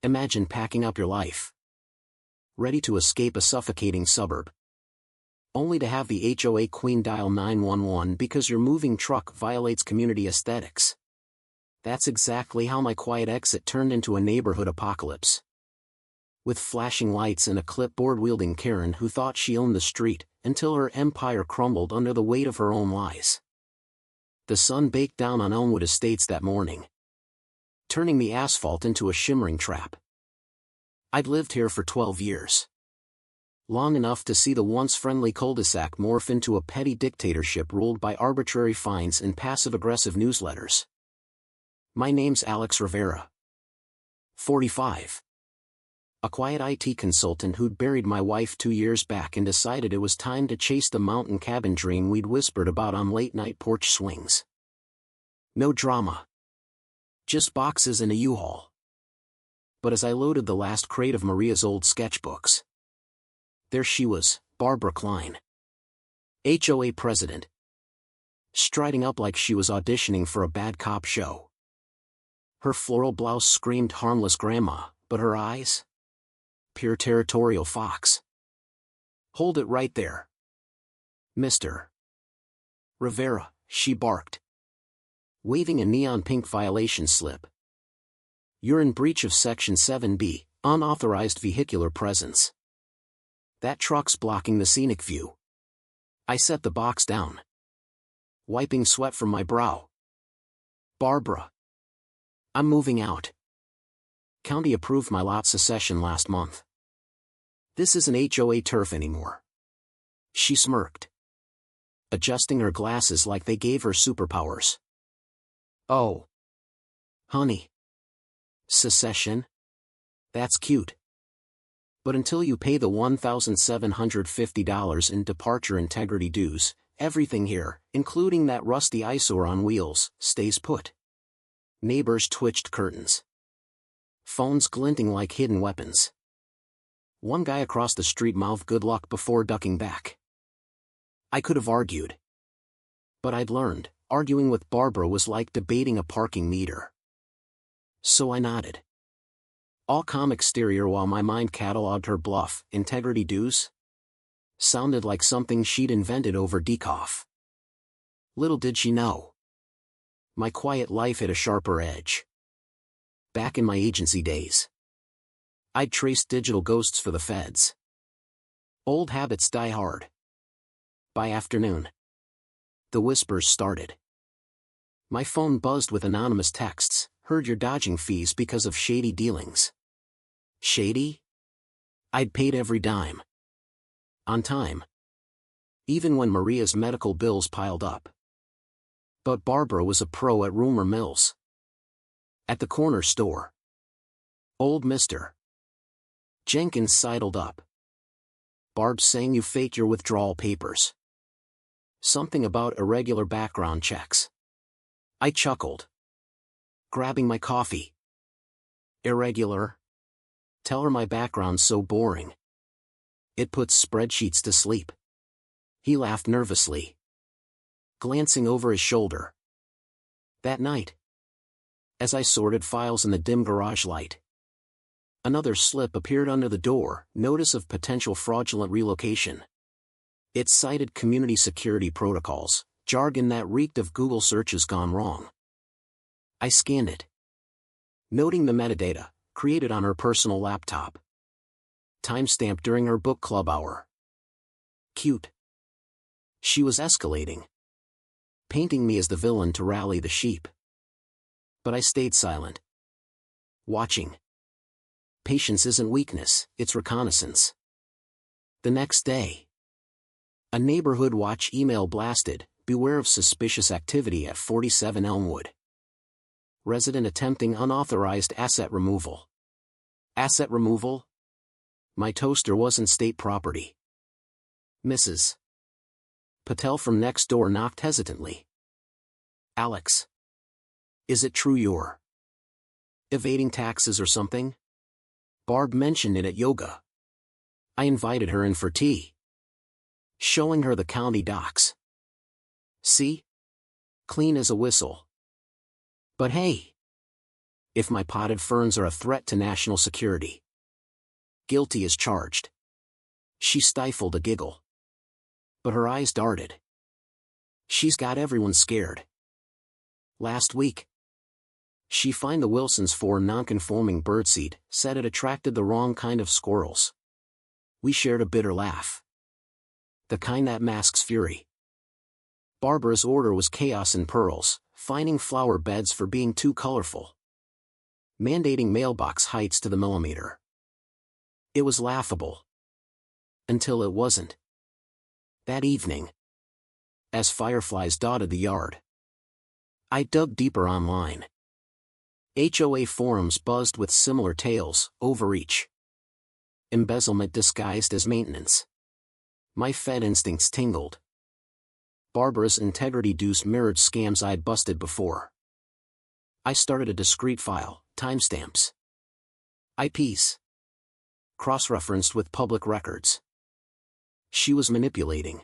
Imagine packing up your life, ready to escape a suffocating suburb, only to have the HOA queen dial 911 because your moving truck violates community aesthetics. That's exactly how my quiet exit turned into a neighborhood apocalypse. With flashing lights and a clipboard-wielding Karen who thought she owned the street, until her empire crumbled under the weight of her own lies. The sun baked down on Elmwood Estates that morning, turning the asphalt into a shimmering trap. I'd lived here for 12 years. Long enough to see the once friendly cul-de-sac morph into a petty dictatorship ruled by arbitrary fines and passive-aggressive newsletters. My name's Alex Rivera. 45. A quiet IT consultant who'd buried my wife 2 years back and decided it was time to chase the mountain cabin dream we'd whispered about on late-night porch swings. No drama. Just boxes and a U-Haul. But as I loaded the last crate of Maria's old sketchbooks, there she was, Barbara Klein, HOA president, striding up like she was auditioning for a bad cop show. Her floral blouse screamed harmless grandma, but her eyes? Pure territorial fox. Hold it right there, Mr. Rivera, she barked, waving a neon pink violation slip. You're in breach of Section 7B, unauthorized vehicular presence. That truck's blocking the scenic view. I set the box down, wiping sweat from my brow. Barbara, I'm moving out. County approved my lot secession last month. This isn't HOA turf anymore. She smirked, adjusting her glasses like they gave her superpowers. Oh, honey. Secession? That's cute. But until you pay the $1,750 in departure integrity dues, everything here, including that rusty eyesore on wheels, stays put. Neighbors twitched curtains, phones glinting like hidden weapons. One guy across the street mouthed good luck before ducking back. I could have argued, but I'd learned, arguing with Barbara was like debating a parking meter. So I nodded. All calm exterior while my mind catalogued her bluff. Integrity dues? Sounded like something she'd invented over decaf. Little did she know, my quiet life had a sharper edge. Back in my agency days, I'd traced digital ghosts for the feds. Old habits die hard. By afternoon, the whispers started. My phone buzzed with anonymous texts. Heard you're dodging fees because of shady dealings. Shady? I'd paid every dime. On time. Even when Maria's medical bills piled up. But Barbara was a pro at rumor mills. At the corner store, old Mr. Jenkins sidled up. Barb's saying you faked your withdrawal papers. Something about irregular background checks. I chuckled, grabbing my coffee. Irregular? Tell her my background's so boring. It puts spreadsheets to sleep. He laughed nervously, glancing over his shoulder. That night, as I sorted files in the dim garage light, another slip appeared under the door, notice of potential fraudulent relocation. It cited community security protocols, jargon that reeked of Google searches gone wrong. I scanned it, noting the metadata, created on her personal laptop. Timestamped during her book club hour. Cute. She was escalating, painting me as the villain to rally the sheep. But I stayed silent, watching. Patience isn't weakness, it's reconnaissance. The next day, a neighborhood watch email blasted, beware of suspicious activity at 47 Elmwood. Resident attempting unauthorized asset removal. Asset removal? My toaster wasn't state property. Mrs. Patel from next door knocked hesitantly. Alex. Is it true you're evading taxes or something? Barb mentioned it at yoga. I invited her in for tea, showing her the county docs. See? Clean as a whistle. But hey, If my potted ferns are a threat to national security. Guilty as charged. She stifled a giggle. But her eyes darted. She's got everyone scared. Last week, she fined the Wilsons for non-conforming birdseed, said it attracted the wrong kind of squirrels. We shared a bitter laugh. The kind that masks fury. Barbara's order was chaos and pearls, fining flower beds for being too colorful. Mandating mailbox heights to the millimeter. It was laughable. Until it wasn't. That evening, as fireflies dotted the yard, I dug deeper online. HOA forums buzzed with similar tales: overreach, embezzlement disguised as maintenance. My Fed instincts tingled. Barbara's integrity deuce mirrored scams I'd busted before. I started a discrete file, timestamps, IPs, cross-referenced with public records. She was manipulating.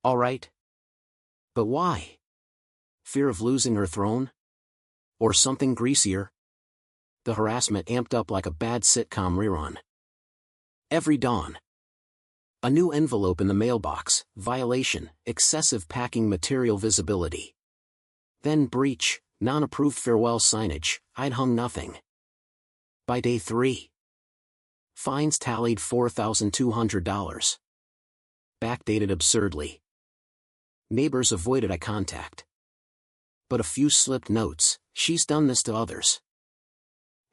All right. But why? Fear of losing her throne? Or something greasier? The harassment amped up like a bad sitcom rerun. Every dawn. A new envelope in the mailbox, violation, excessive packing material visibility. Then breach, non-approved farewell signage, I'd hung nothing. By day 3. Fines tallied $4,200. Backdated absurdly. Neighbors avoided eye contact. But a few slipped notes: she's done this to others.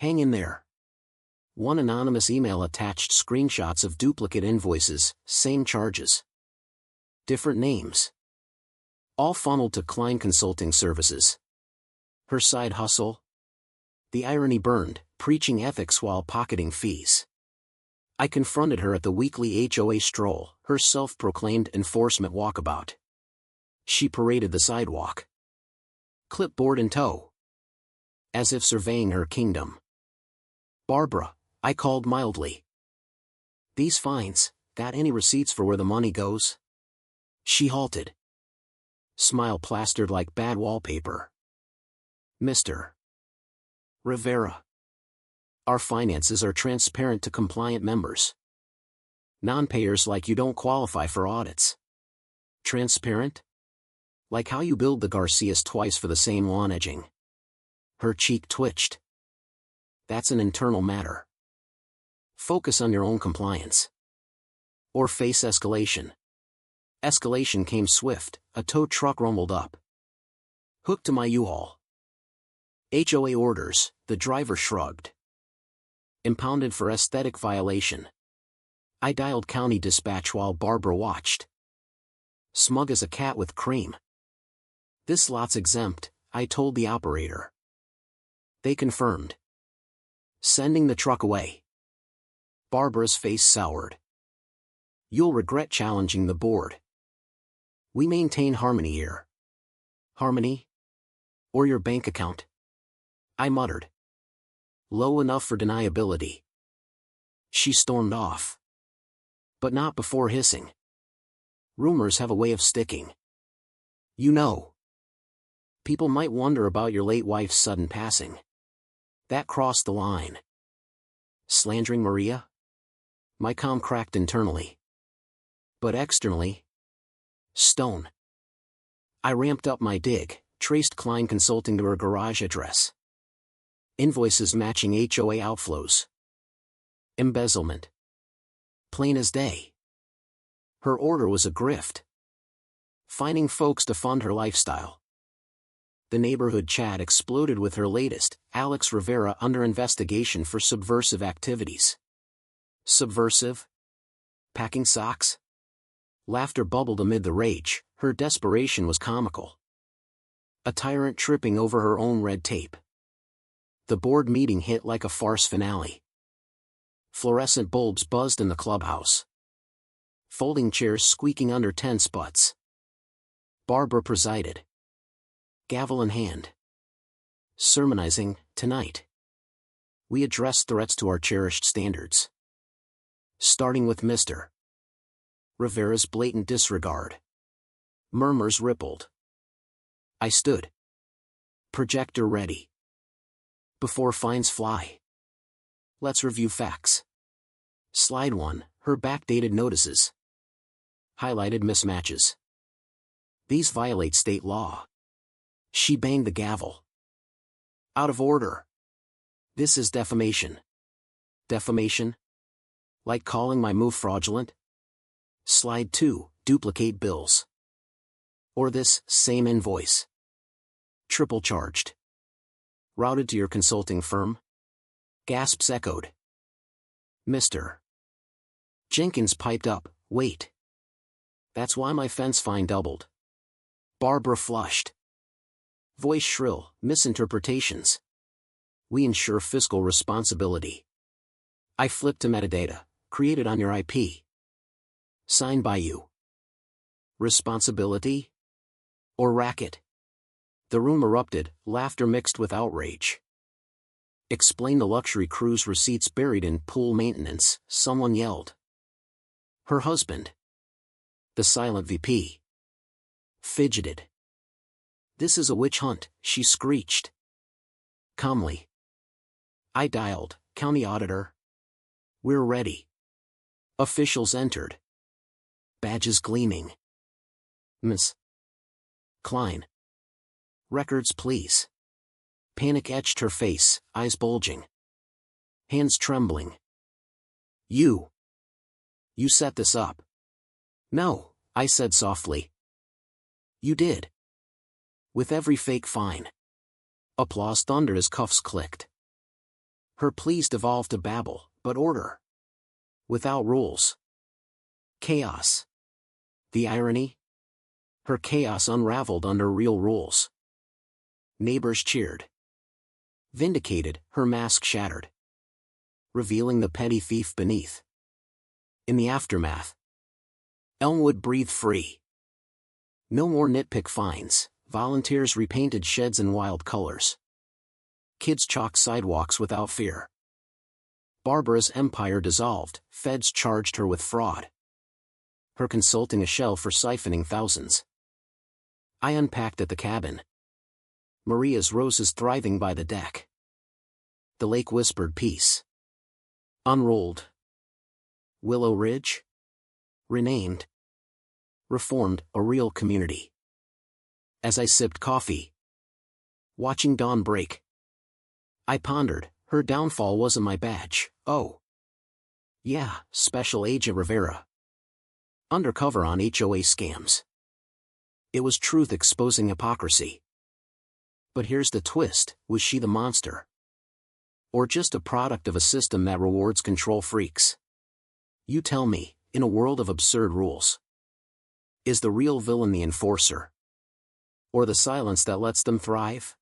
Hang in there. One anonymous email attached screenshots of duplicate invoices, same charges. Different names. All funneled to Klein Consulting Services. Her side hustle? The irony burned, preaching ethics while pocketing fees. I confronted her at the weekly HOA stroll, her self-proclaimed enforcement walkabout. She paraded the sidewalk. Clipboard in tow. As if surveying her kingdom. Barbara, I called mildly. These fines, got any receipts for where the money goes? She halted. Smile plastered like bad wallpaper. Mr. Rivera. Our finances are transparent to compliant members. Non-payers like you don't qualify for audits. Transparent? Like how you billed the Garcias twice for the same lawn edging. Her cheek twitched. That's an internal matter. Focus on your own compliance. Or face escalation. Escalation came swift, a tow truck rumbled up. Hooked to my U-Haul. HOA orders, the driver shrugged. Impounded for aesthetic violation. I dialed county dispatch while Barbara watched. Smug as a cat with cream. This lot's exempt, I told the operator. They confirmed. Sending the truck away. Barbara's face soured. You'll regret challenging the board. We maintain harmony here. Harmony? Or your bank account? I muttered. Low enough for deniability. She stormed off. But not before hissing. Rumors have a way of sticking. You know. People might wonder about your late wife's sudden passing. That crossed the line. Slandering Maria? My comm cracked internally. But externally? Stone. I ramped up my dig, traced Klein Consulting to her garage address. Invoices matching HOA outflows. Embezzlement. Plain as day. Her order was a grift. Finding folks to fund her lifestyle. The neighborhood chat exploded with her latest, Alex Rivera under investigation for subversive activities. Subversive? Packing socks? Laughter bubbled amid the rage, her desperation was comical. A tyrant tripping over her own red tape. The board meeting hit like a farce finale. Fluorescent bulbs buzzed in the clubhouse. Folding chairs squeaking under tense butts. Barbara presided. Gavel in hand. Sermonizing, tonight. We addressed threats to our cherished standards. Starting with Mr. Rivera's blatant disregard. Murmurs rippled. I stood. Projector ready. Before fines fly. Let's review facts. Slide 1, her backdated notices. Highlighted mismatches. These violate state law. She banged the gavel. Out of order. This is defamation. Defamation? Like calling my move fraudulent? Slide 2, duplicate bills. Or this same invoice. Triple charged. Routed to your consulting firm? Gasps echoed. Mr. Jenkins piped up, wait. That's why my fence fine doubled. Barbara flushed. Voice shrill, misinterpretations. We ensure fiscal responsibility. I flipped to metadata, created on your IP. Signed by you. Responsibility? Or racket? The room erupted, laughter mixed with outrage. Explain the luxury cruise receipts buried in pool maintenance, someone yelled. Her husband. The silent VP. Fidgeted. This is a witch hunt, she screeched. Calmly. I dialed, county auditor. We're ready. Officials entered. Badges gleaming. Miss Klein. Records please. Panic etched her face, eyes bulging. Hands trembling. You set this up. No, I said softly. You did. With every fake fine. Applause thundered as cuffs clicked. Her pleas devolved to babble, but order. Without rules. Chaos. The irony? Her chaos unraveled under real rules. Neighbors cheered. Vindicated, her mask shattered. Revealing the petty thief beneath. In the aftermath. Elmwood breathed free. No more nitpick fines, volunteers repainted sheds in wild colors. Kids chalked sidewalks without fear. Barbara's empire dissolved, feds charged her with fraud. Her consulting a shell for siphoning thousands. I unpacked at the cabin. Maria's roses thriving by the deck. The lake whispered peace. Unrolled. Willow Ridge? Renamed. Reformed, a real community. As I sipped coffee. Watching dawn break. I pondered, her downfall wasn't my badge, oh. Yeah, Special Agent Rivera. Undercover on HOA scams. It was truth exposing hypocrisy. But here's the twist, was she the monster? Or just a product of a system that rewards control freaks? You tell me, in a world of absurd rules. Is the real villain the enforcer? Or the silence that lets them thrive?